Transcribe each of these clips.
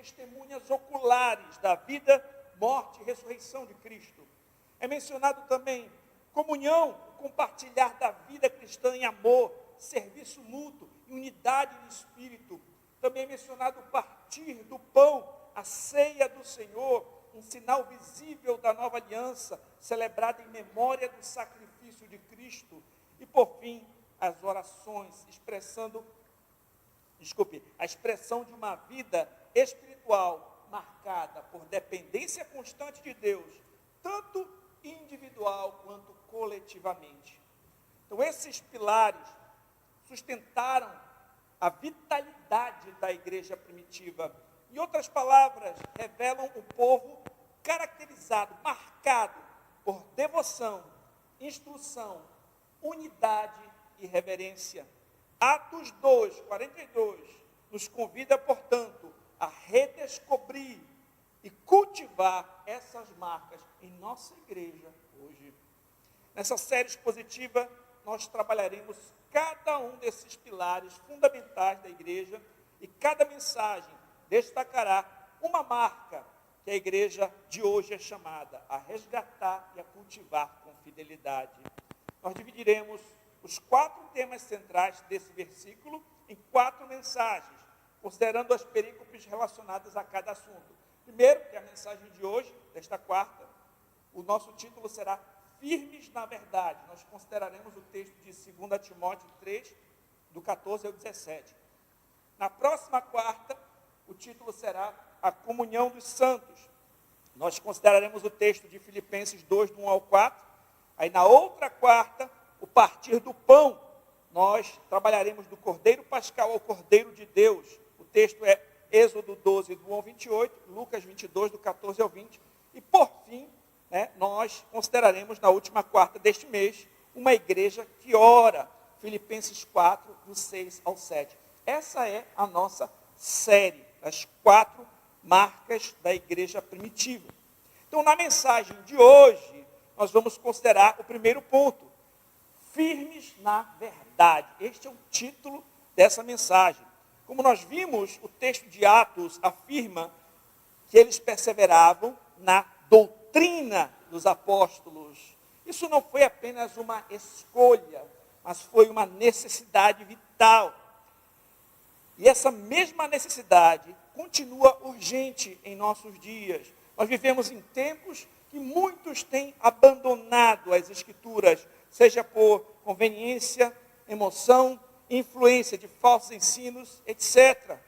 testemunhas oculares da vida, morte e ressurreição de Cristo. É mencionado também comunhão, compartilhar da vida cristã em amor, serviço mútuo, em unidade de espírito. Também é mencionado o partir do pão, a ceia do Senhor, um sinal visível da nova aliança, celebrada em memória do sacrifício de Cristo. E por fim, as orações, a expressão de uma vida espiritual marcada por dependência constante de Deus, tanto individual quanto coletivamente. Então, esses pilares sustentaram a vitalidade da igreja primitiva. Em outras palavras, revelam um povo caracterizado, marcado por devoção, instrução, unidade e reverência. Atos 2, 42, nos convida, portanto, a redescobrir e cultivar essas marcas em nossa igreja hoje. Nessa série expositiva, nós trabalharemos cada um desses pilares fundamentais da igreja e cada mensagem destacará uma marca que a igreja de hoje é chamada a resgatar e a cultivar com fidelidade. Nós dividiremos os 4 temas centrais desse versículo em 4 mensagens, considerando as perícopes relacionadas a cada assunto. Primeiro, que é a mensagem de hoje, desta quarta, o nosso título será Firmes na Verdade. Nós consideraremos o texto de 2 Timóteo 3, do 14 ao 17. Na próxima quarta, o título será A Comunhão dos Santos. Nós consideraremos o texto de Filipenses 2, do 1 ao 4. Aí na outra quarta, o partir do pão. Nós trabalharemos do Cordeiro Pascal ao Cordeiro de Deus. O texto é Êxodo 12, do 1 ao 28, Lucas 22, do 14 ao 20. E por fim, nós consideraremos na última quarta deste mês, uma igreja que ora. Filipenses 4, do 6 ao 7. Essa é a nossa série, as 4 marcas da igreja primitiva. Então, na mensagem de hoje, nós vamos considerar o primeiro ponto, firmes na verdade. Este é o título dessa mensagem. Como nós vimos, o texto de Atos afirma que eles perseveravam na doutrina dos apóstolos. Isso não foi apenas uma escolha, mas foi uma necessidade vital. E essa mesma necessidade continua urgente em nossos dias. Nós vivemos em tempos que muitos têm abandonado as Escrituras, seja por conveniência, emoção, influência de falsos ensinos, etc.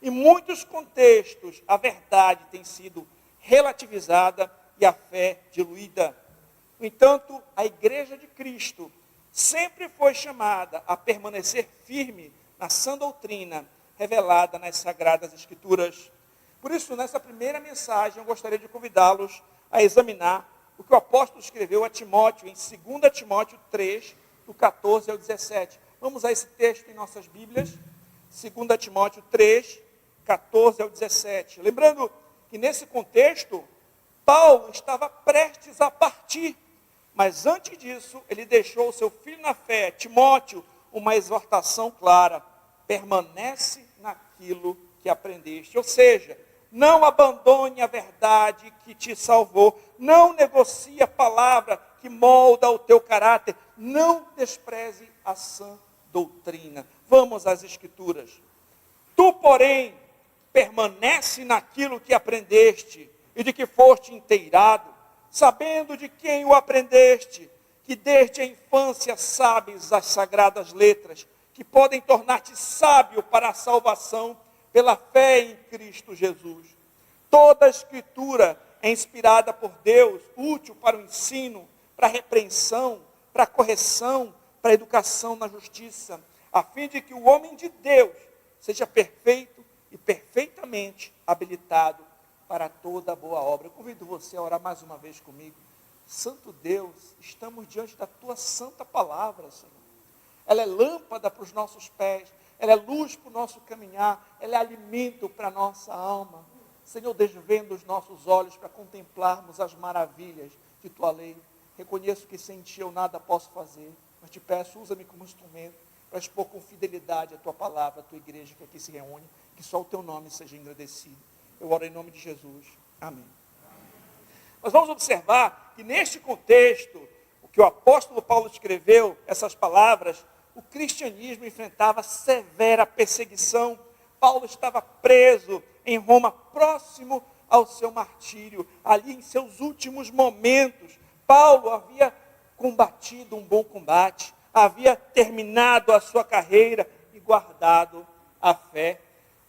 Em muitos contextos, a verdade tem sido relativizada e a fé diluída. No entanto, a Igreja de Cristo sempre foi chamada a permanecer firme na sã doutrina revelada nas Sagradas Escrituras. Por isso, nessa primeira mensagem, eu gostaria de convidá-los a examinar o que o apóstolo escreveu a Timóteo, em 2 Timóteo 3, do 14 ao 17. Vamos a esse texto em nossas Bíblias, 2 Timóteo 3, 14 ao 17. Lembrando que nesse contexto, Paulo estava prestes a partir, mas antes disso, ele deixou o seu filho na fé, Timóteo, uma exortação clara: permanece naquilo que aprendeste. Ou seja, não abandone a verdade que te salvou, não negocie a palavra que molda o teu caráter, não despreze a sã doutrina. Vamos às Escrituras. Tu, porém, permanece naquilo que aprendeste e de que foste inteirado, sabendo de quem o aprendeste, que desde a infância sabes as sagradas letras, que podem tornar-te sábio para a salvação pela fé em Cristo Jesus. Toda a Escritura é inspirada por Deus, útil para o ensino, para a repreensão, para a correção, para a educação na justiça, a fim de que o homem de Deus seja perfeito e perfeitamente habilitado para toda boa obra. Eu convido você a orar mais uma vez comigo. Santo Deus, estamos diante da Tua santa palavra, Senhor. Ela é lâmpada para os nossos pés, ela é luz para o nosso caminhar, ela é alimento para a nossa alma. Senhor, desvenda os nossos olhos para contemplarmos as maravilhas de Tua lei. Reconheço que sem Ti eu nada posso fazer, mas Te peço, usa-me como instrumento para expor com fidelidade a Tua palavra, a Tua igreja que aqui se reúne, que só o Teu nome seja engrandecido. Eu oro em nome de Jesus. Amém. Nós vamos observar que neste contexto, o que o apóstolo Paulo escreveu, essas palavras, o cristianismo enfrentava severa perseguição. Paulo estava preso em Roma, próximo ao seu martírio, ali em seus últimos momentos. Paulo havia combatido um bom combate, havia terminado a sua carreira e guardado a fé.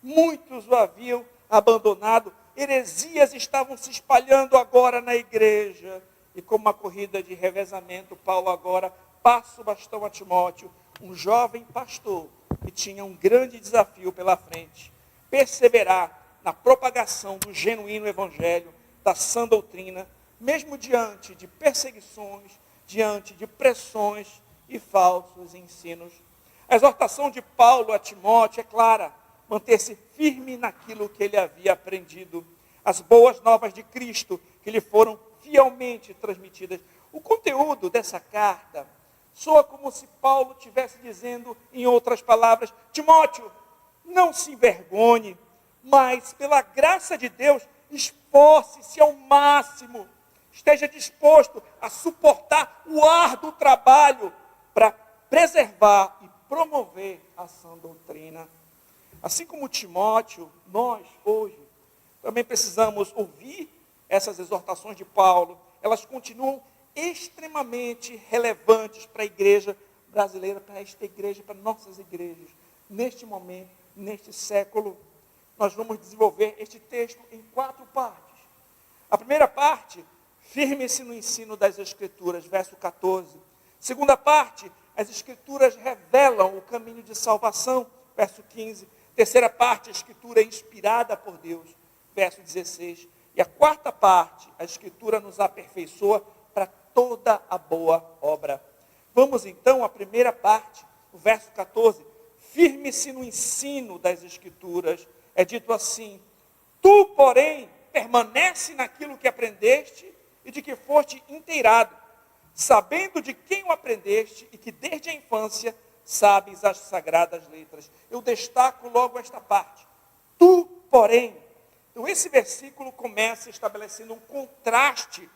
Muitos o haviam abandonado, heresias estavam se espalhando agora na igreja, e como uma corrida de revezamento, Paulo agora passa o bastão a Timóteo, um jovem pastor que tinha um grande desafio pela frente: perseverar na propagação do genuíno evangelho, da sã doutrina, mesmo diante de perseguições, diante de pressões e falsos ensinos. A exortação de Paulo a Timóteo é clara: manter-se firme naquilo que ele havia aprendido, as boas novas de Cristo que lhe foram fielmente transmitidas. O conteúdo dessa carta soa como se Paulo estivesse dizendo, em outras palavras: Timóteo, não se envergonhe, mas pela graça de Deus, esforce-se ao máximo, esteja disposto a suportar o árduo trabalho para preservar e promover a sã doutrina. Assim como Timóteo, nós hoje também precisamos ouvir essas exortações de Paulo. Elas continuam extremamente relevantes para a igreja brasileira, para esta igreja, para nossas igrejas. Neste momento, neste século, nós vamos desenvolver este texto em 4 partes. A primeira parte: firme-se no ensino das Escrituras, verso 14. Segunda parte: as Escrituras revelam o caminho de salvação, verso 15. Terceira parte: a Escritura é inspirada por Deus, verso 16. E a quarta parte: a Escritura nos aperfeiçoa para toda a boa obra. Vamos então à primeira parte, o verso 14. Firme-se no ensino das Escrituras. É dito assim: tu, porém, permanece naquilo que aprendeste e de que foste inteirado, sabendo de quem o aprendeste e que desde a infância sabes as sagradas letras. Eu destaco logo esta parte: tu, porém. Então esse versículo começa estabelecendo um contraste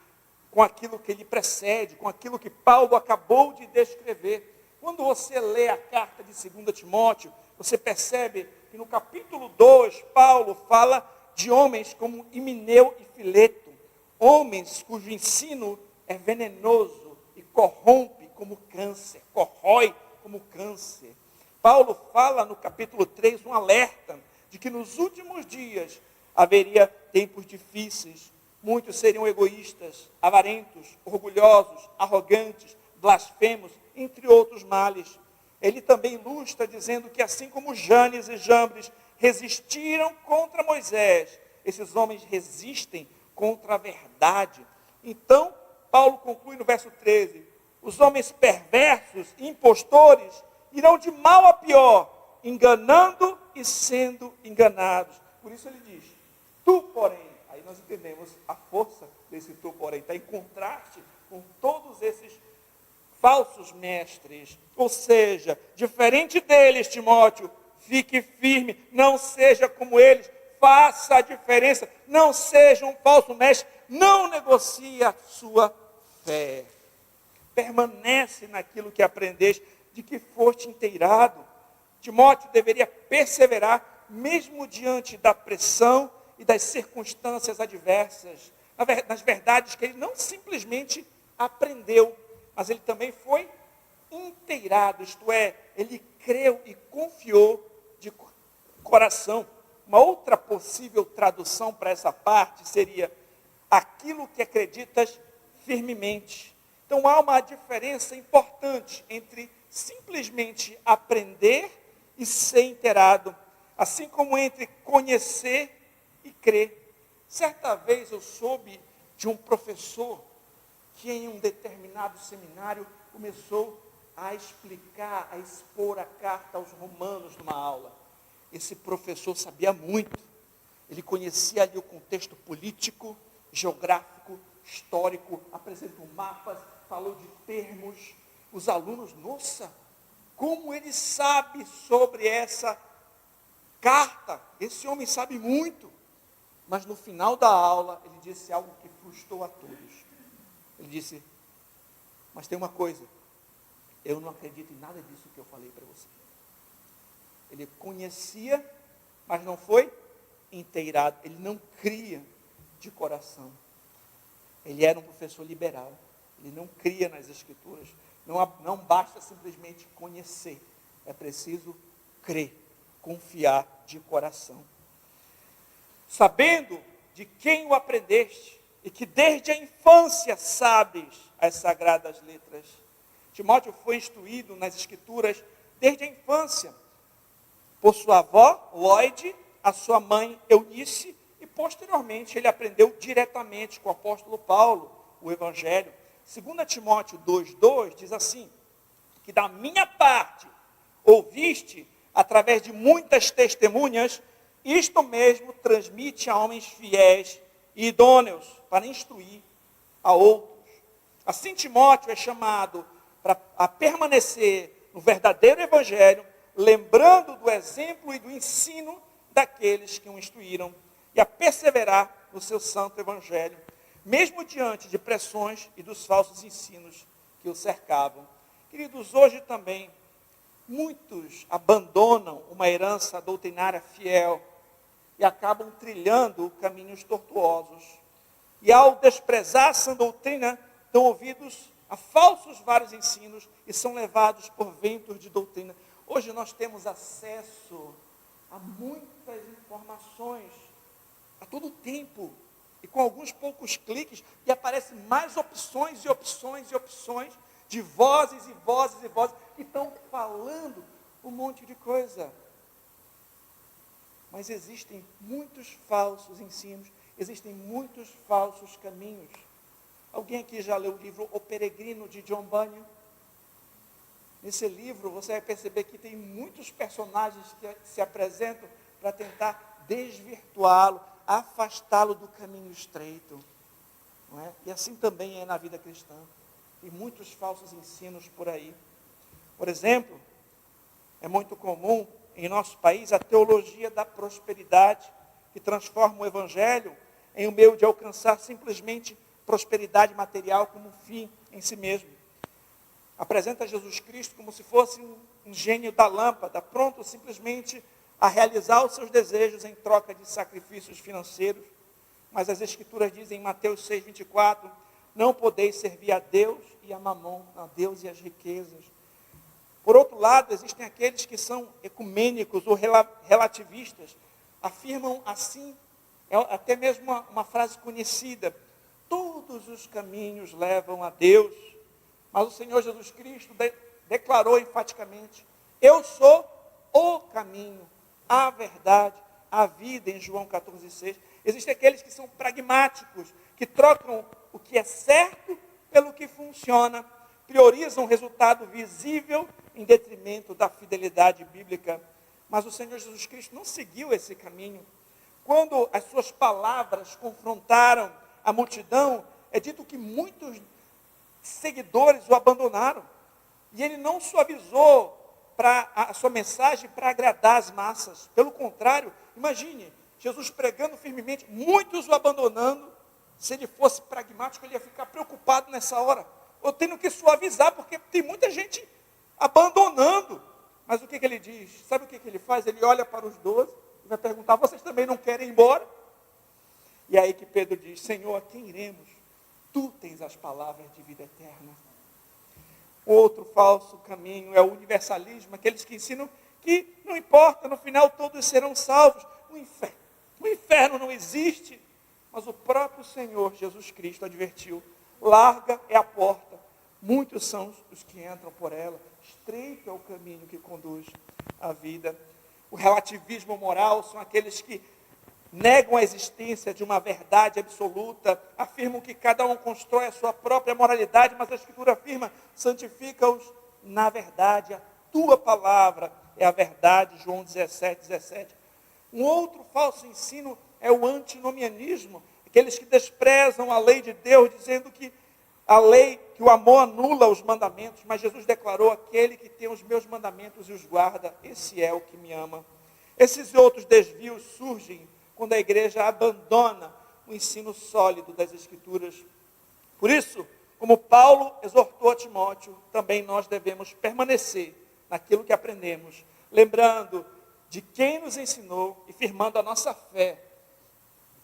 com aquilo que ele precede, com aquilo que Paulo acabou de descrever. Quando você lê a carta de 2 Timóteo, você percebe que no capítulo 2, Paulo fala de homens como Himeneu e Fileto, homens cujo ensino é venenoso e corrompe como câncer, corrói como câncer. Paulo fala no capítulo 3 um alerta de que nos últimos dias haveria tempos difíceis. Muitos seriam egoístas, avarentos, orgulhosos, arrogantes, blasfemos, entre outros males. Ele também ilustra dizendo que assim como Janes e Jambres resistiram contra Moisés, esses homens resistem contra a verdade. Então, Paulo conclui no verso 13: os homens perversos e impostores irão de mal a pior, enganando e sendo enganados. Por isso ele diz: tu, porém. Aí nós entendemos a força desse tu, porém. Está em contraste com todos esses falsos mestres. Ou seja, diferente deles, Timóteo, fique firme, não seja como eles, faça a diferença, não seja um falso mestre, não negocie a sua fé. Permanece naquilo que aprendeste, de que foste inteirado. Timóteo deveria perseverar, mesmo diante da pressão e das circunstâncias adversas, nas verdades que ele não simplesmente aprendeu, mas ele também foi inteirado, isto é, ele creu e confiou de coração. Uma outra possível tradução para essa parte seria: aquilo que acreditas firmemente. Então há uma diferença importante entre simplesmente aprender e ser inteirado, assim como entre conhecer e crer. Certa vez eu soube de um professor que em um determinado seminário começou a explicar, a expor a carta aos Romanos numa aula. Esse professor sabia muito. Ele conhecia ali o contexto político, geográfico, histórico, apresentou mapas, falou de termos. Os alunos, nossa, como ele sabe sobre essa carta, esse homem sabe muito. Mas no final da aula, ele disse algo que frustrou a todos. Ele disse, mas tem uma coisa, eu não acredito em nada disso que eu falei para você. Ele conhecia, mas não foi inteirado. Ele não cria de coração. Ele era um professor liberal. Ele não cria nas Escrituras. Não basta simplesmente conhecer. É preciso crer, confiar de coração. Sabendo de quem o aprendeste, e que desde a infância sabes as sagradas letras. Timóteo foi instruído nas Escrituras desde a infância, por sua avó, Lloyd, a sua mãe, Eunice, e posteriormente ele aprendeu diretamente com o apóstolo Paulo, o Evangelho. 2 Timóteo 2,2 diz assim, que da minha parte ouviste, através de muitas testemunhas, isto mesmo transmite a homens fiéis e idôneos, para instruir a outros. Assim Timóteo é chamado a permanecer no verdadeiro Evangelho, lembrando do exemplo e do ensino daqueles que o instruíram, e a perseverar no seu santo Evangelho, mesmo diante de pressões e dos falsos ensinos que o cercavam. Queridos, hoje também, muitos abandonam uma herança doutrinária fiel e acabam trilhando caminhos tortuosos. E ao desprezar essa doutrina, dão ouvidos a falsos vários ensinos e são levados por ventos de doutrina. Hoje nós temos acesso a muitas informações, a todo tempo, e com alguns poucos cliques, e aparecem mais opções e opções e opções, de vozes e vozes e vozes, que estão falando um monte de coisa. Mas existem muitos falsos ensinos, existem muitos falsos caminhos. Alguém aqui já leu o livro O Peregrino, de John Bunyan? Nesse livro você vai perceber que tem muitos personagens que se apresentam para tentar desvirtuá-lo, afastá-lo do caminho estreito. Não é? E assim também é na vida cristã. Tem muitos falsos ensinos por aí. Por exemplo, é muito comum em nosso país a teologia da prosperidade, que transforma o Evangelho em um meio de alcançar simplesmente prosperidade material como fim em si mesmo. Apresenta Jesus Cristo como se fosse um gênio da lâmpada, pronto simplesmente a realizar os seus desejos em troca de sacrifícios financeiros. Mas as Escrituras dizem em Mateus 6,24, não podeis servir a Deus e a mamon, a Deus e as riquezas. Por outro lado, existem aqueles que são ecumênicos ou relativistas, afirmam assim, é até mesmo uma frase conhecida, todos os caminhos levam a Deus. Mas o Senhor Jesus Cristo declarou enfaticamente, eu sou o caminho, a verdade, a vida, em João 14,6. Existem aqueles que são pragmáticos, que trocam o que é certo pelo que funciona, priorizam o resultado visível em detrimento da fidelidade bíblica. Mas o Senhor Jesus Cristo não seguiu esse caminho. Quando as suas palavras confrontaram a multidão, é dito que muitos seguidores o abandonaram. E ele não suavizou a sua mensagem para agradar as massas. Pelo contrário, imagine, Jesus pregando firmemente, muitos o abandonando. Se ele fosse pragmático, ele ia ficar preocupado nessa hora. Eu tenho que suavizar, porque tem muita gente abandonando. Mas o que ele diz? Sabe o que ele faz? Ele olha para os 12 e vai perguntar, vocês também não querem ir embora? E aí que Pedro diz, Senhor, a quem iremos? Tu tens as palavras de vida eterna. Outro falso caminho é o universalismo, aqueles que ensinam que não importa, no final todos serão salvos. O inferno não existe. Mas o próprio Senhor Jesus Cristo advertiu, larga é a porta, muitos são os que entram por ela, estreito é o caminho que conduz à vida. O relativismo moral são aqueles que negam a existência de uma verdade absoluta, afirmam que cada um constrói a sua própria moralidade, mas a Escritura afirma, santifica-os na verdade, a tua palavra é a verdade, João 17,17. Um outro falso ensino é o antinomianismo, aqueles que desprezam a lei de Deus, dizendo que a lei, que o amor anula os mandamentos, mas Jesus declarou, aquele que tem os meus mandamentos e os guarda, esse é o que me ama. Esses outros desvios surgem quando a igreja abandona o ensino sólido das Escrituras. Por isso, como Paulo exortou a Timóteo, também nós devemos permanecer naquilo que aprendemos, lembrando de quem nos ensinou e firmando a nossa fé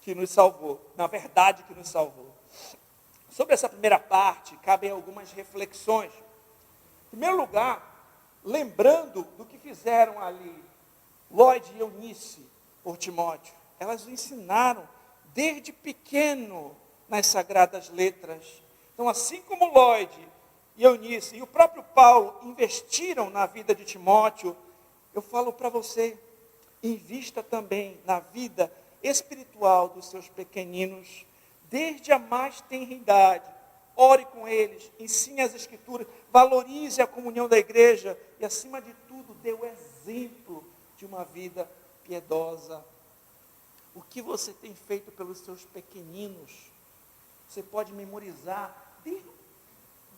que nos salvou, na verdade que nos salvou. Sobre essa primeira parte, cabem algumas reflexões. Em primeiro lugar, lembrando do que fizeram ali Lloyd e Eunice por Timóteo. Elas o ensinaram desde pequeno nas Sagradas Letras. Então, assim como Lloyd e Eunice e o próprio Paulo investiram na vida de Timóteo, eu falo para você, invista também na vida espiritual dos seus pequeninos, desde a mais tenra idade. Ore com eles, ensine as Escrituras, valorize a comunhão da igreja e, acima de tudo, dê o exemplo de uma vida piedosa. O que você tem feito pelos seus pequeninos? Você pode memorizar, desde o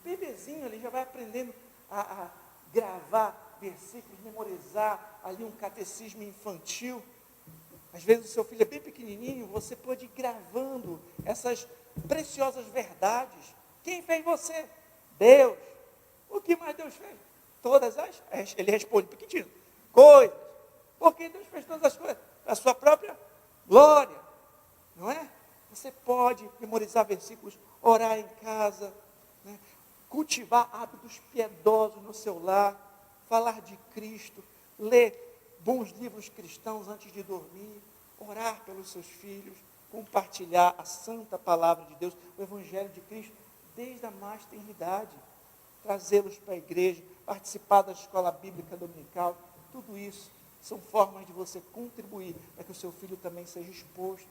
bebezinho, ele já vai aprendendo a gravar versículos, memorizar ali um catecismo infantil. Às vezes o seu filho é bem pequenininho, você pode ir gravando essas preciosas verdades. Quem fez você? Deus. O que mais Deus fez? Todas as... Ele responde pequenininho. Coisas. Porque Deus fez todas as coisas? A sua própria glória. Não é? Você pode memorizar versículos, orar em casa, né? Cultivar hábitos piedosos no seu lar, falar de Cristo, ler bons livros cristãos antes de dormir, orar pelos seus filhos, compartilhar a santa palavra de Deus, o Evangelho de Cristo, desde a mais tenra idade, trazê-los para a igreja, participar da escola bíblica dominical, tudo isso são formas de você contribuir para que o seu filho também seja exposto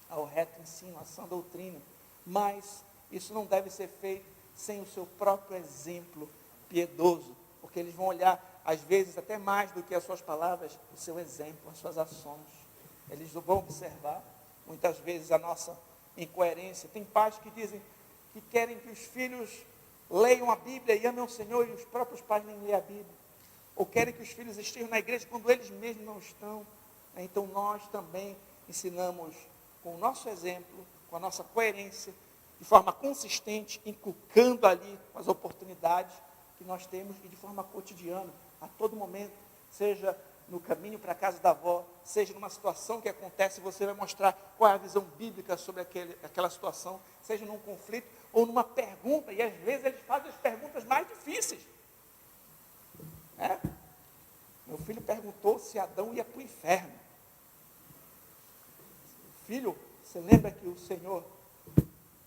ao reto ensino, à sã doutrina. Mas isso não deve ser feito sem o seu próprio exemplo piedoso, porque eles vão olhar, às vezes, até mais do que as suas palavras, o seu exemplo, as suas ações. Eles vão observar, muitas vezes, a nossa incoerência. Tem pais que dizem que querem que os filhos leiam a Bíblia e amem o Senhor, e os próprios pais nem leem a Bíblia. Ou querem que os filhos estejam na igreja quando eles mesmos não estão. Então nós também ensinamos com o nosso exemplo, com a nossa coerência, de forma consistente, inculcando ali as oportunidades que nós temos e de forma cotidiana, a todo momento, seja no caminho para a casa da avó, seja numa situação que acontece, você vai mostrar qual é a visão bíblica sobre aquela situação, seja num conflito ou numa pergunta, e às vezes eles fazem as perguntas mais difíceis. Meu filho perguntou se Adão ia para o inferno. Filho, você lembra que o Senhor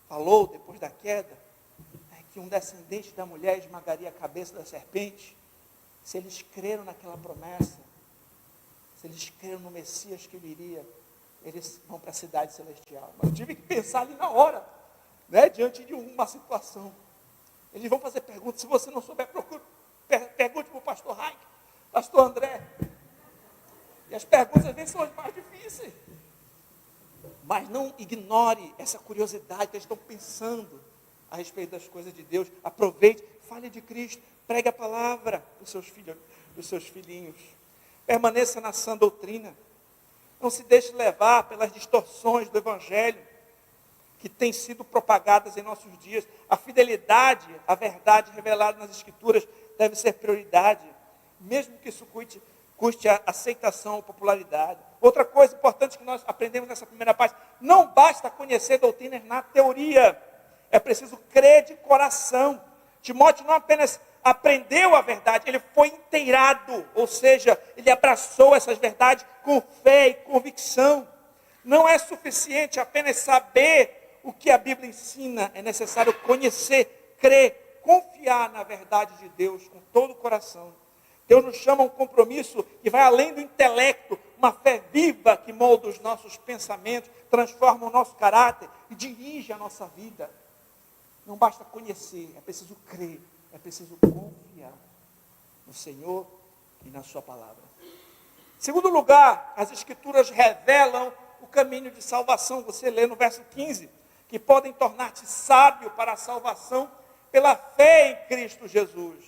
falou, depois da queda, que um descendente da mulher esmagaria a cabeça da serpente? Se eles creram naquela promessa, se eles creram no Messias que viria, eles vão para a cidade celestial. Mas eu tive que pensar ali na hora, diante de uma situação. Eles vão fazer perguntas. Se você não souber, pergunte para o pastor Raik, pastor André. E as perguntas às vezes são as mais difíceis. Mas não ignore essa curiosidade que eles estão pensando a respeito das coisas de Deus. Aproveite, fale de Cristo, pregue a palavra para os seus filhos, para os seus filhinhos. Permaneça na sã doutrina. Não se deixe levar pelas distorções do Evangelho que têm sido propagadas em nossos dias. A fidelidade à verdade revelada nas Escrituras deve ser prioridade, mesmo que isso custe a aceitação ou popularidade. Outra coisa importante que nós aprendemos nessa primeira parte: não basta conhecer doutrinas na teoria, é preciso crer de coração. Timóteo não apenas aprendeu a verdade, ele foi inteirado, ou seja, ele abraçou essas verdades com fé e convicção. Não é suficiente apenas saber o que a Bíblia ensina, é necessário conhecer, crer, confiar na verdade de Deus com todo o coração. Deus nos chama a um compromisso que vai além do intelecto, uma fé viva que molda os nossos pensamentos, transforma o nosso caráter e dirige a nossa vida. Não basta conhecer, é preciso crer, é preciso confiar no Senhor e na sua palavra. Em segundo lugar, as Escrituras revelam o caminho de salvação. Você lê no verso 15, que podem tornar-te sábio para a salvação pela fé em Cristo Jesus.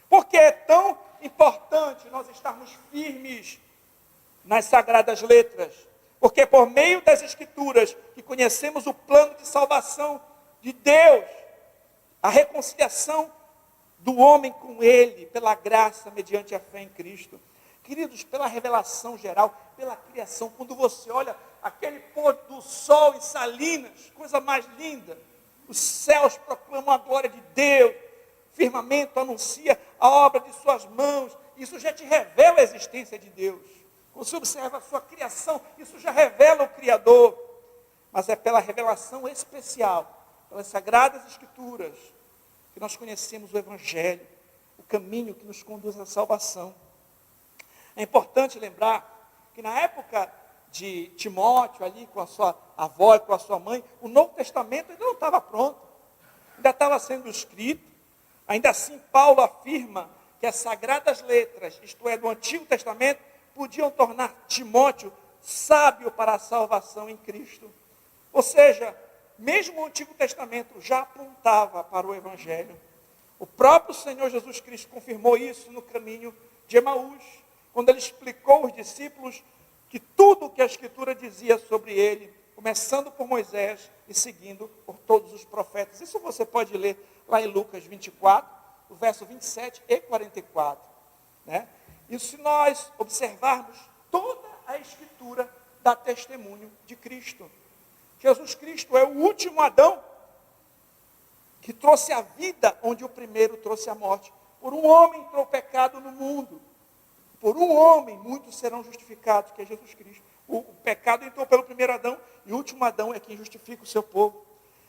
Porque é tão importante nós estarmos firmes nas Sagradas Letras, Porque por meio das Escrituras que conhecemos o plano de salvação de Deus, a reconciliação do homem com Ele, pela graça, mediante a fé em Cristo. Queridos, pela revelação geral, pela criação, quando você olha aquele pôr do sol em Salinas, coisa mais linda, os céus proclamam a glória de Deus, o firmamento anuncia a obra de suas mãos, isso já te revela a existência de Deus. Quando você observa a sua criação, isso já revela o Criador. Mas é pela revelação especial, pelas Sagradas Escrituras, que nós conhecemos o Evangelho, o caminho que nos conduz à salvação. É importante lembrar que na época de Timóteo, ali com a sua avó e com a sua mãe, o Novo Testamento ainda não estava pronto, ainda estava sendo escrito. Ainda assim, Paulo afirma que as sagradas letras, isto é, do Antigo Testamento, podiam tornar Timóteo sábio para a salvação em Cristo. Ou seja, mesmo o Antigo Testamento já apontava para o Evangelho. O próprio Senhor Jesus Cristo confirmou isso no caminho de Emaús, quando ele explicou aos discípulos que tudo o que a Escritura dizia sobre ele, começando por Moisés e seguindo por todos os profetas. Isso você pode ler lá em Lucas 24, o verso 27 e 44. Né? E se nós observarmos, toda a Escritura dá testemunho de Cristo. Jesus Cristo é o último Adão que trouxe a vida onde o primeiro trouxe a morte. Por um homem entrou o pecado no mundo. Por um homem muitos serão justificados, que é Jesus Cristo. O pecado entrou pelo primeiro Adão e o último Adão é quem justifica o seu povo.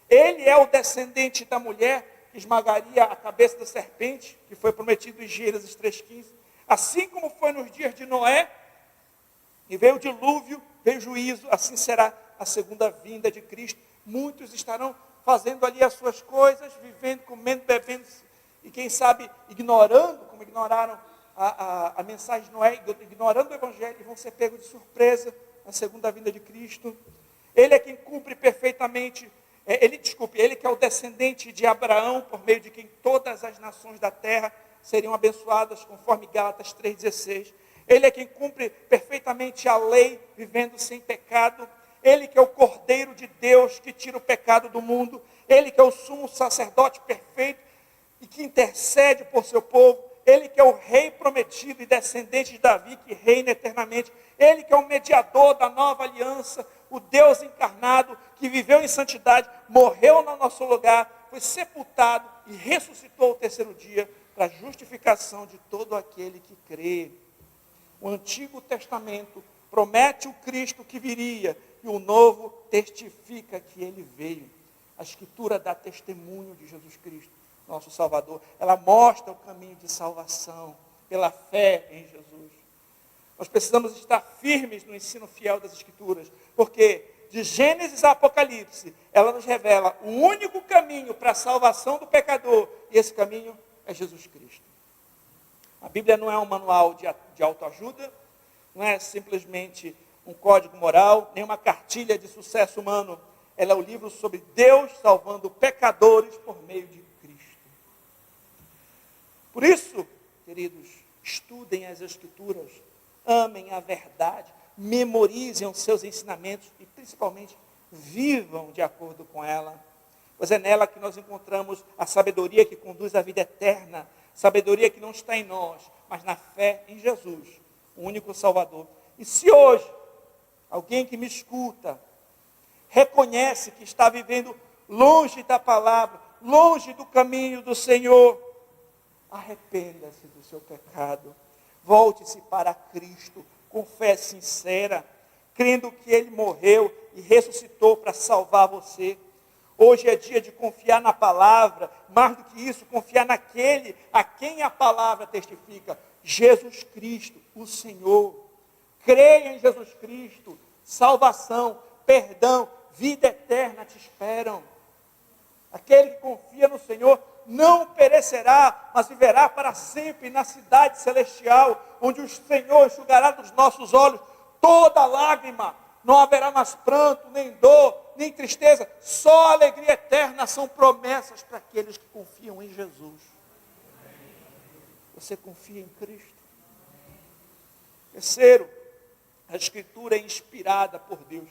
Ele é o descendente da mulher que esmagaria a cabeça da serpente, que foi prometido em Gênesis 3,15. Assim como foi nos dias de Noé, e veio o dilúvio, veio o juízo, assim será a segunda vinda de Cristo. Muitos estarão fazendo ali as suas coisas, vivendo, comendo, bebendo, e quem sabe ignorando, como ignoraram a mensagem de Noé, ignorando o Evangelho, e vão ser pegos de surpresa na segunda vinda de Cristo. Ele é quem cumpre perfeitamente, ele que é o descendente de Abraão, por meio de quem todas as nações da terra seriam abençoadas, conforme Gálatas 3,16. Ele é quem cumpre perfeitamente a lei, vivendo sem pecado. Ele que é o Cordeiro de Deus, que tira o pecado do mundo. Ele que é o sumo sacerdote perfeito e que intercede por seu povo. Ele que é o rei prometido e descendente de Davi, que reina eternamente. Ele que é o mediador da nova aliança, o Deus encarnado, que viveu em santidade, morreu no nosso lugar, foi sepultado e ressuscitou ao terceiro dia, para a justificação de todo aquele que crê. O Antigo Testamento promete o Cristo que viria, e o Novo testifica que ele veio. A Escritura dá testemunho de Jesus Cristo, nosso Salvador. Ela mostra o caminho de salvação pela fé em Jesus. Nós precisamos estar firmes no ensino fiel das Escrituras, porque de Gênesis a Apocalipse, ela nos revela o único caminho para a salvação do pecador, e esse caminho é Jesus Cristo. A Bíblia não é um manual de autoajuda, não é simplesmente um código moral, nem uma cartilha de sucesso humano. Ela é o livro sobre Deus salvando pecadores por meio de Cristo. Por isso, queridos, estudem as Escrituras, amem a verdade, memorizem os seus ensinamentos e, principalmente, vivam de acordo com ela. Pois é nela que nós encontramos a sabedoria que conduz à vida eterna, sabedoria que não está em nós, mas na fé em Jesus, o único Salvador. E se hoje, alguém que me escuta, reconhece que está vivendo longe da palavra, longe do caminho do Senhor, arrependa-se do seu pecado, volte-se para Cristo, com fé sincera, crendo que Ele morreu e ressuscitou para salvar você. Hoje é dia de confiar na palavra, mais do que isso, confiar naquele a quem a palavra testifica, Jesus Cristo, o Senhor. Creia em Jesus Cristo, salvação, perdão, vida eterna te esperam. Aquele que confia no Senhor não perecerá, mas viverá para sempre na cidade celestial, onde o Senhor enxugará dos nossos olhos toda lágrima. Não haverá mais pranto, nem dor, nem tristeza, só alegria eterna. São promessas para aqueles que confiam em Jesus. Você confia em Cristo? Terceiro, A Escritura é inspirada por Deus.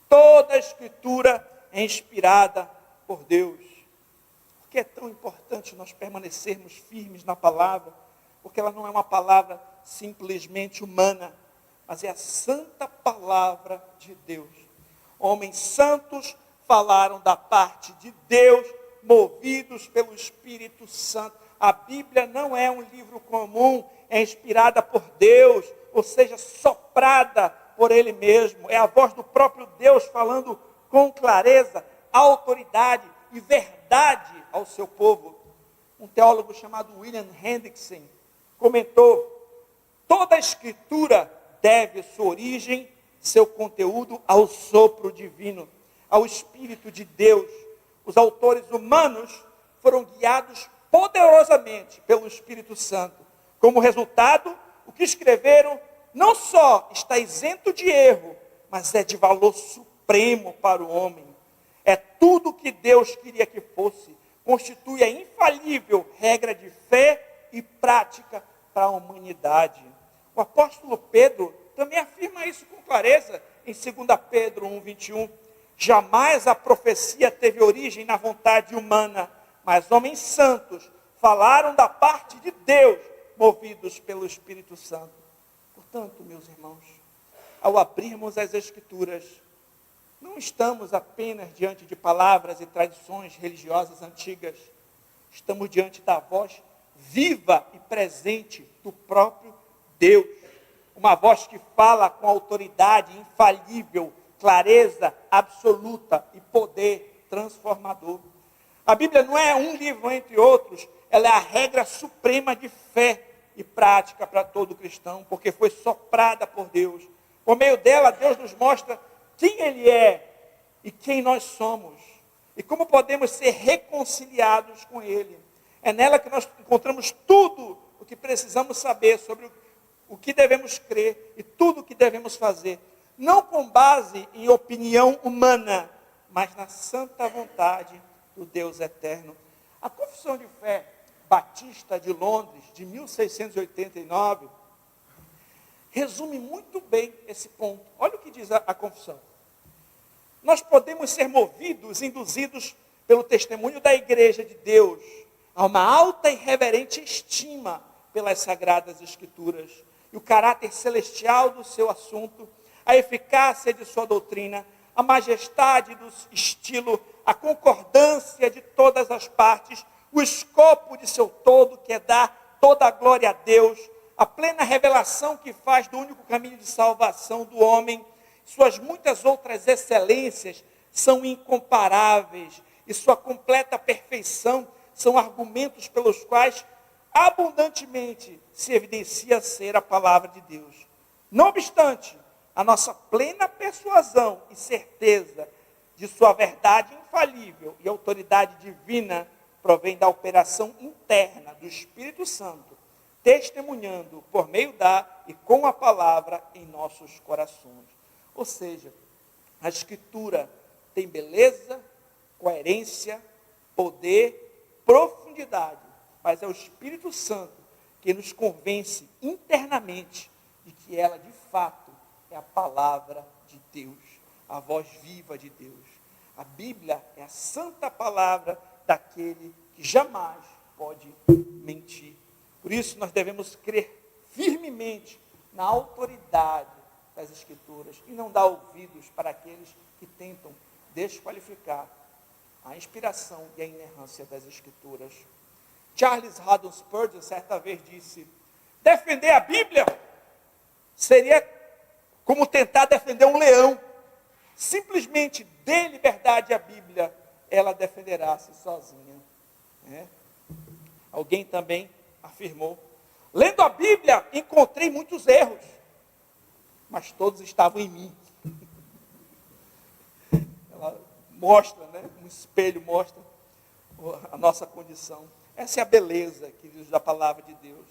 Toda a Escritura é inspirada por Deus. Por que é tão importante nós permanecermos firmes na palavra? Porque ela não é uma palavra simplesmente humana, mas é a santa palavra de Deus. Homens santos falaram da parte de Deus, movidos pelo Espírito Santo. A Bíblia não é um livro comum, é inspirada por Deus, ou seja, soprada por Ele mesmo. É a voz do próprio Deus falando com clareza, autoridade e verdade ao seu povo. Um teólogo chamado William Hendrickson comentou: toda a Escritura deve sua origem, seu conteúdo ao sopro divino, ao Espírito de Deus. Os autores humanos foram guiados poderosamente pelo Espírito Santo. Como resultado, o que escreveram não só está isento de erro, mas é de valor supremo para o homem. É tudo o que Deus queria que fosse. Constitui a infalível regra de fé e prática para a humanidade. O apóstolo Pedro também afirma isso com clareza em 2 Pedro 1:21. Jamais a profecia teve origem na vontade humana, mas homens santos falaram da parte de Deus, movidos pelo Espírito Santo. Portanto, meus irmãos, ao abrirmos as Escrituras, não estamos apenas diante de palavras e tradições religiosas antigas. Estamos diante da voz viva e presente do próprio Deus. Uma voz que fala com autoridade infalível, clareza absoluta e poder transformador. A Bíblia não é um livro entre outros, ela é a regra suprema de fé e prática para todo cristão, porque foi soprada por Deus. Por meio dela, Deus nos mostra quem Ele é e quem nós somos, e como podemos ser reconciliados com Ele. É nela que nós encontramos tudo o que precisamos saber sobre o que devemos crer e tudo o que devemos fazer, não com base em opinião humana, mas na santa vontade do Deus eterno. A Confissão de Fé Batista de Londres, de 1689, resume muito bem esse ponto. Olha o que diz a confissão. Nós podemos ser movidos, induzidos pelo testemunho da Igreja de Deus a uma alta e reverente estima pelas Sagradas Escrituras e o caráter celestial do seu assunto, a eficácia de sua doutrina, a majestade do estilo, a concordância de todas as partes, o escopo de seu todo, que é dar toda a glória a Deus, a plena revelação que faz do único caminho de salvação do homem. Suas muitas outras excelências são incomparáveis, e sua completa perfeição são argumentos pelos quais abundantemente se evidencia ser a palavra de Deus. Não obstante, a nossa plena persuasão e certeza de sua verdade infalível e autoridade divina provém da operação interna do Espírito Santo, testemunhando por meio da e com a palavra em nossos corações. Ou seja, a Escritura tem beleza, coerência, poder, profundidade, mas é o Espírito Santo que nos convence internamente de que ela, de fato, é a palavra de Deus, a voz viva de Deus. A Bíblia é a santa palavra daquele que jamais pode mentir. Por isso, nós devemos crer firmemente na autoridade das Escrituras e não dar ouvidos para aqueles que tentam desqualificar a inspiração e a inerrância das Escrituras. Charles Haddon Spurgeon certa vez disse: defender a Bíblia seria como tentar defender um leão. Simplesmente dê liberdade à Bíblia, ela defenderá-se sozinha. Alguém também afirmou: lendo a Bíblia, encontrei muitos erros, mas todos estavam em mim. Ela mostra, um espelho mostra a nossa condição. Essa é a beleza, queridos, da palavra de Deus.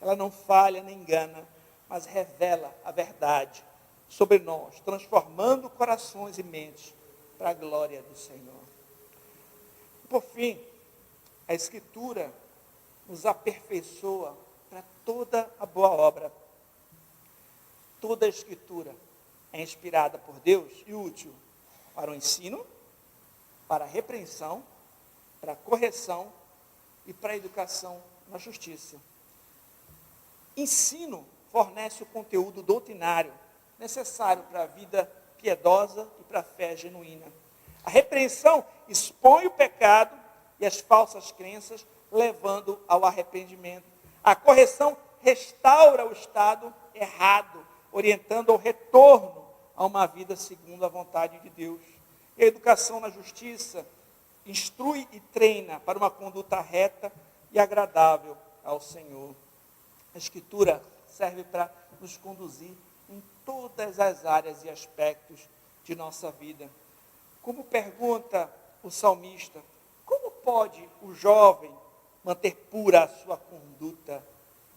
Ela não falha nem engana, mas revela a verdade sobre nós, transformando corações e mentes para a glória do Senhor. Por fim, a Escritura nos aperfeiçoa para toda a boa obra. Toda a Escritura é inspirada por Deus e útil para o ensino, para a repreensão, para a correção e para a educação na justiça. Ensino fornece o conteúdo doutrinário necessário para a vida piedosa e para a fé genuína. A repreensão expõe o pecado e as falsas crenças, levando ao arrependimento. A correção restaura o estado errado, orientando ao retorno a uma vida segundo a vontade de Deus. E a educação na justiça instrui e treina para uma conduta reta e agradável ao Senhor. A Escritura serve para nos conduzir em todas as áreas e aspectos de nossa vida. Como pergunta o salmista, como pode o jovem manter pura a sua conduta,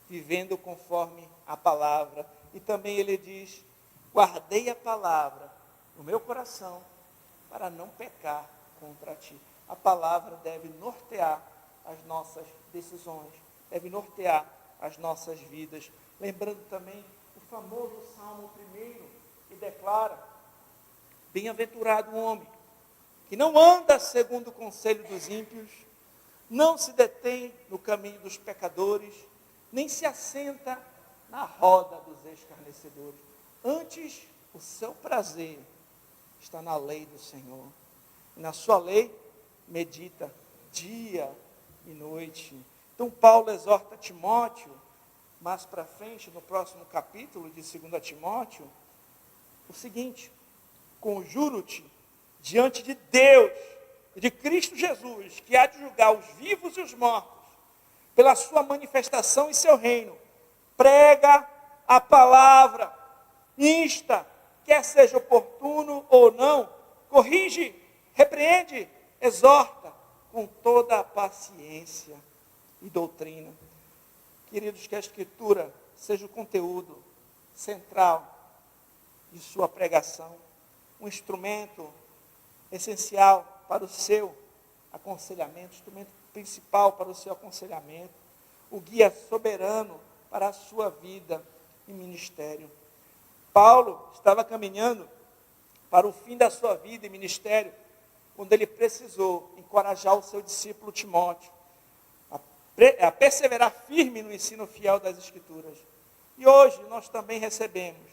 vivendo conforme a palavra? E também ele diz, guardei a palavra no meu coração para não pecar contra ti. A palavra deve nortear as nossas decisões, deve nortear as nossas vidas. Lembrando também o famoso Salmo 1, que declara, bem-aventurado o homem, que não anda segundo o conselho dos ímpios, não se detém no caminho dos pecadores, nem se assenta na roda dos escarnecedores. Antes, o seu prazer está na lei do Senhor. E na sua lei, medita dia e noite. Então, Paulo exorta Timóteo, mais para frente, no próximo capítulo de 2 Timóteo, o seguinte, conjuro-te diante de Deus e de Cristo Jesus, que há de julgar os vivos e os mortos, pela sua manifestação em seu reino, prega a palavra, insta, quer seja oportuno ou não, corrige, repreende, exorta, com toda a paciência e doutrina. Queridos, que a Escritura seja o conteúdo central de sua pregação, um instrumento essencial para o seu aconselhamento, instrumento principal para o seu aconselhamento, o guia soberano para a sua vida e ministério. Paulo estava caminhando para o fim da sua vida e ministério, quando ele precisou encorajar o seu discípulo Timóteo a perseverar firme no ensino fiel das Escrituras. E hoje nós também recebemos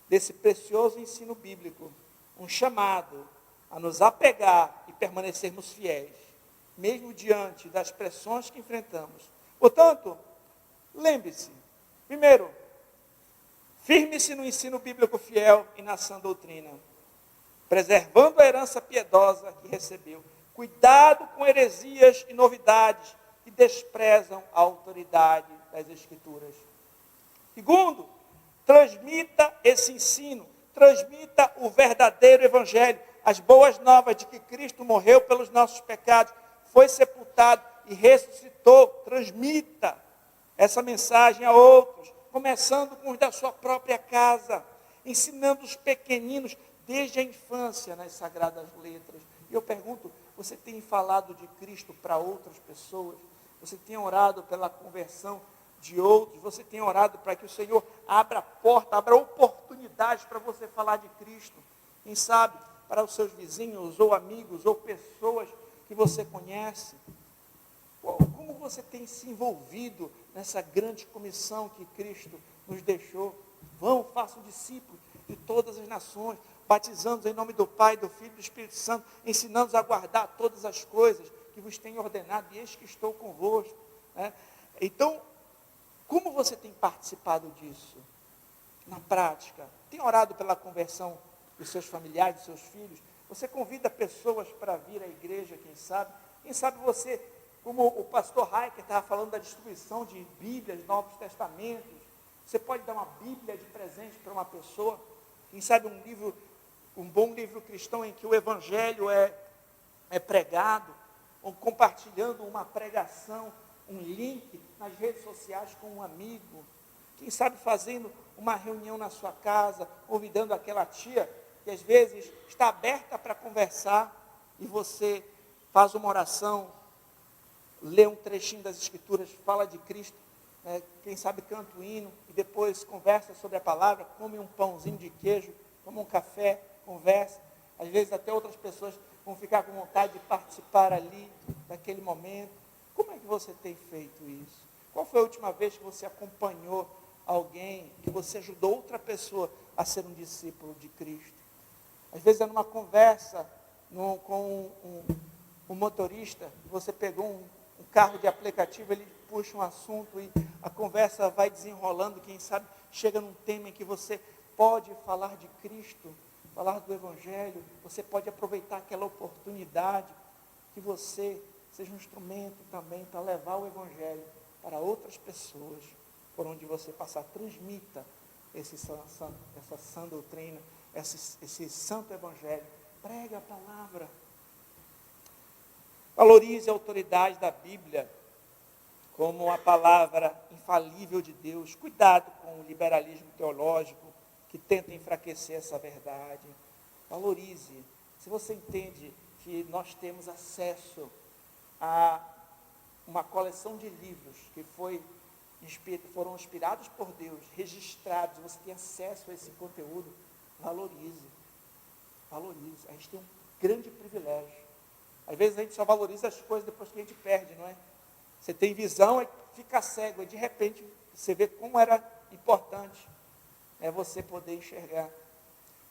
desse precioso ensino bíblico um chamado a nos apegar e permanecermos fiéis, mesmo diante das pressões que enfrentamos. Portanto, lembre-se, primeiro, firme-se no ensino bíblico fiel e na sã doutrina, preservando a herança piedosa que recebeu. Cuidado com heresias e novidades que desprezam a autoridade das Escrituras. Segundo, transmita esse ensino, transmita o verdadeiro Evangelho, as boas novas de que Cristo morreu pelos nossos pecados, foi sepultado e ressuscitou. Transmita essa mensagem a outros, começando com os da sua própria casa, ensinando os pequeninos desde a infância nas Sagradas Letras. E eu pergunto, você tem falado de Cristo para outras pessoas? Você tem orado pela conversão de outros? Você tem orado para que o Senhor abra a porta, abra oportunidades para você falar de Cristo? Quem sabe, para os seus vizinhos, ou amigos, ou pessoas que você conhece? Como você tem se envolvido nessa grande comissão que Cristo nos deixou? Vão, façam discípulos de todas as nações, batizando em nome do Pai, do Filho e do Espírito Santo, ensinando-os a guardar todas as coisas que vos tenho ordenado, e eis que estou convosco. Então, como você tem participado disso? Na prática, tem orado pela conversão dos seus familiares, dos seus filhos? Você convida pessoas para vir à igreja, quem sabe? Quem sabe você, como o pastor Heiker estava falando da distribuição de Bíblias, Novos Testamentos, você pode dar uma Bíblia de presente para uma pessoa? Quem sabe um bom livro cristão em que o Evangelho é pregado, ou compartilhando uma pregação, um link nas redes sociais com um amigo. Quem sabe fazendo uma reunião na sua casa, convidando aquela tia que às vezes está aberta para conversar, e você faz uma oração, lê um trechinho das Escrituras, fala de Cristo, né, quem sabe canta o hino e depois conversa sobre a palavra, come um pãozinho de queijo, toma um café, conversa. Às vezes até outras pessoas vão ficar com vontade de participar ali, daquele momento. Como é que você tem feito isso? Qual foi a última vez que você acompanhou alguém, que você ajudou outra pessoa a ser um discípulo de Cristo? Às vezes é numa conversa com um motorista, você pegou um carro de aplicativo, ele puxa um assunto e a conversa vai desenrolando, quem sabe chega num tema em que você pode falar de Cristo, falar do Evangelho, você pode aproveitar aquela oportunidade que você seja um instrumento também para levar o Evangelho para outras pessoas, por onde você passar. Transmita essa sã doutrina, esse santo Evangelho. Prega a palavra. Valorize a autoridade da Bíblia como a palavra infalível de Deus. Cuidado com o liberalismo teológico que tenta enfraquecer essa verdade. Valorize. Se você entende que nós temos acesso a uma coleção de livros que foram inspirados por Deus, registrados, você tem acesso a esse conteúdo, valorize. Valorize. A gente tem um grande privilégio. Às vezes a gente só valoriza as coisas depois que a gente perde, não é? Você tem visão e fica cego, e de repente você vê como era importante você poder enxergar.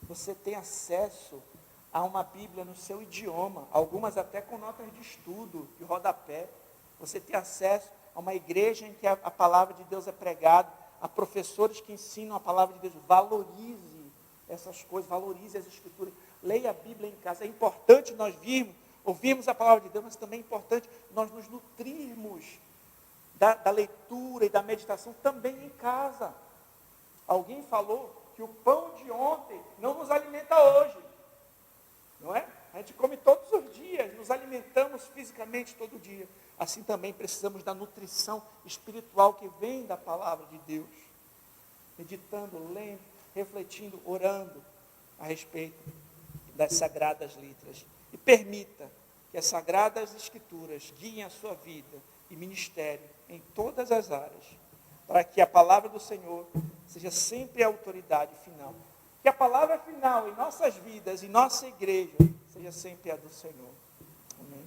Você tem acesso a uma Bíblia no seu idioma, algumas até com notas de estudo, de rodapé. Você tem acesso a uma igreja em que a palavra de Deus é pregada, a professores que ensinam a palavra de Deus. Valorize essas coisas, valorize as escrituras. Leia a Bíblia em casa. É importante nós ouvirmos a palavra de Deus, mas também é importante nós nos nutrirmos da leitura e da meditação também em casa. Alguém falou que o pão de ontem não nos alimenta hoje, não é? A gente come todos os dias, nos alimentamos fisicamente todo dia. Assim também precisamos da nutrição espiritual que vem da palavra de Deus. Meditando, lendo, refletindo, orando a respeito das sagradas letras. E permita que as sagradas escrituras guiem a sua vida e ministério em todas as áreas, para que a palavra do Senhor seja sempre a autoridade final. Que a palavra final em nossas vidas, em nossa igreja, seja sempre a do Senhor. Amém.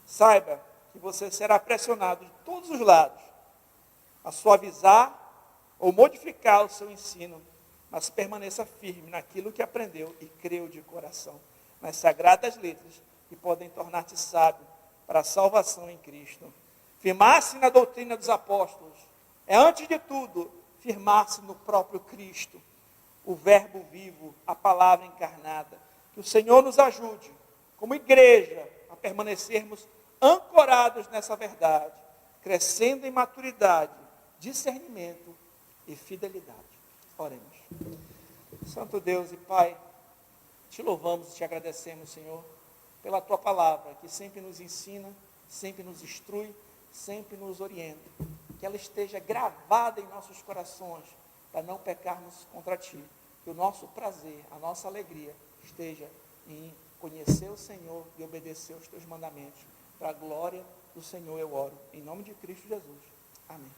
Saiba que você será pressionado de todos os lados a suavizar ou modificar o seu ensino, mas permaneça firme naquilo que aprendeu e creu de coração, nas sagradas letras que podem tornar-te sábio para a salvação em Cristo. Firmar-se na doutrina dos apóstolos é, antes de tudo, firmar-se no próprio Cristo, o Verbo vivo, a palavra encarnada. Que o Senhor nos ajude, como igreja, a permanecermos ancorados nessa verdade, crescendo em maturidade, discernimento e fidelidade. Oremos. Santo Deus e Pai, te louvamos e te agradecemos, Senhor, pela tua palavra, que sempre nos ensina, sempre nos instrui, sempre nos orienta. Que ela esteja gravada em nossos corações, para não pecarmos contra ti. Que o nosso prazer, a nossa alegria, esteja em conhecer o Senhor e obedecer os teus mandamentos. Para a glória do Senhor eu oro. Em nome de Cristo Jesus. Amém.